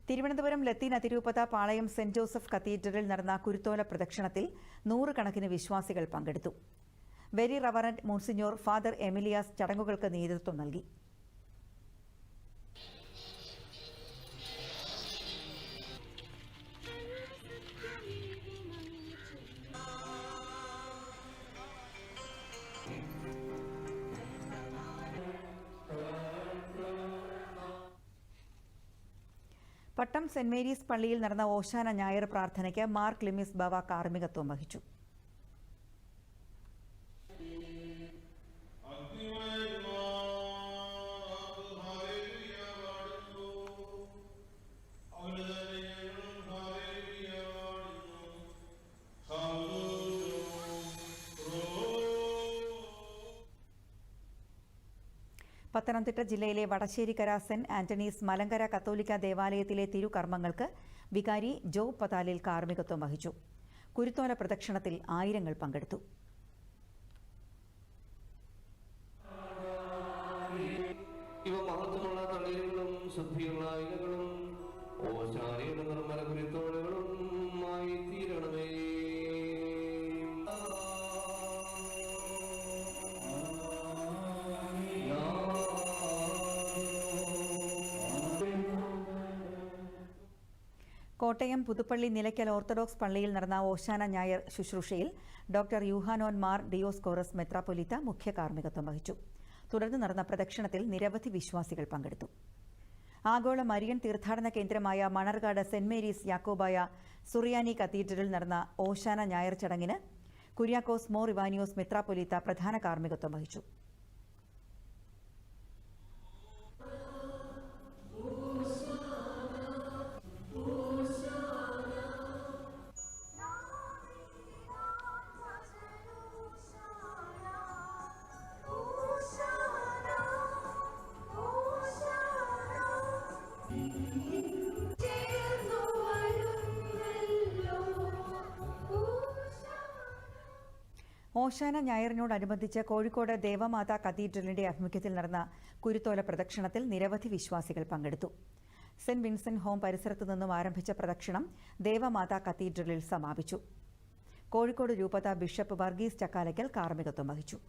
തിരുവനന്തപുരം ലത്തീൻ അതിരൂപത പാളയം saint Joseph കത്തീഡ്രലിൽ നടന്ന കുരുത്തോല പ്രദക്ഷിണത്തിൽ 100 കണക്കിന് വിശ്വാസികൾ പങ്കെടുത്തു. വെരി റവറന്റ് മോൺസിഞ്ഞോർ ഫാദർ എമിലിയാസ് ചടങ്ങുകൾക്ക് നേതൃത്വം നൽകി. പട്ടം സെന്റ് മേരീസ് പള്ളിയിൽ നടന്ന ഓശാന ഞായർ പ്രാർത്ഥനയ്ക്ക് മാർ ക്ലിമിസ് ബാവ കാർമ്മികത്വം വഹിച്ചു. പത്തനംതിട്ട ജില്ലയിലെ വടശ്ശേരിക്കര സെന്റ് ആന്റണീസ് മലങ്കര കത്തോലിക്ക ദേവാലയത്തിലെ തിരുകർമ്മങ്ങൾക്ക് വികാരി ജോബ് പതാലിൽ കാർമ്മികത്വം വഹിച്ചു. കുരുത്തോല പ്രദക്ഷിണത്തിൽ ആയിരങ്ങൾ പങ്കെടുത്തു. കോട്ടയം പുതുപ്പള്ളി നിലയ്ക്കൽ ഓർത്തഡോക്സ് പള്ളിയിൽ നടന്ന ഓശാന ഞായർ ശുശ്രൂഷയിൽ ഡോക്ടർ യൂഹാനോൻ മാർ ഡിയോസ്കോറസ് മെത്രാപ്പൊലീത്ത മുഖ്യ കാർമ്മികത്വം വഹിച്ചു. തുടർന്ന് നടന്ന പ്രദക്ഷിണത്തിൽ നിരവധി വിശ്വാസികൾ പങ്കെടുത്തു. ആഗോള മരിയൻ തീർത്ഥാടന കേന്ദ്രമായ മണർകാട് സെന്റ് മേരീസ് യാക്കോബായ സുറിയാനി കത്തീഡ്രലിൽ നടന്ന ഓശാന ഞായർ ചടങ്ങിന് കുര്യാക്കോസ് മോർ ഇവാനിയോസ് മെത്രാപ്പൊലീത്ത പ്രധാന കാർമ്മികത്വം വഹിച്ചു. ഓശാന ഞായറിനോടനുബന്ധിച്ച് കോഴിക്കോട് ദേവമാതാ കത്തീഡ്രലിന്റെ ആഭിമുഖ്യത്തിൽ നടന്ന കുരുത്തോല പ്രദക്ഷിണത്തിൽ നിരവധി വിശ്വാസികൾ പങ്കെടുത്തു. സെന്റ് വിൻസെന്റ് ഹോം പരിസരത്തു നിന്നും ആരംഭിച്ച പ്രദക്ഷിണം ദേവമാതാ കത്തീഡ്രലിൽ സമാപിച്ചു. കോഴിക്കോട് രൂപത ബിഷപ്പ് വർഗീസ് ചക്കാലയ്ക്കൽ കാർമ്മികത്വം വഹിച്ചു.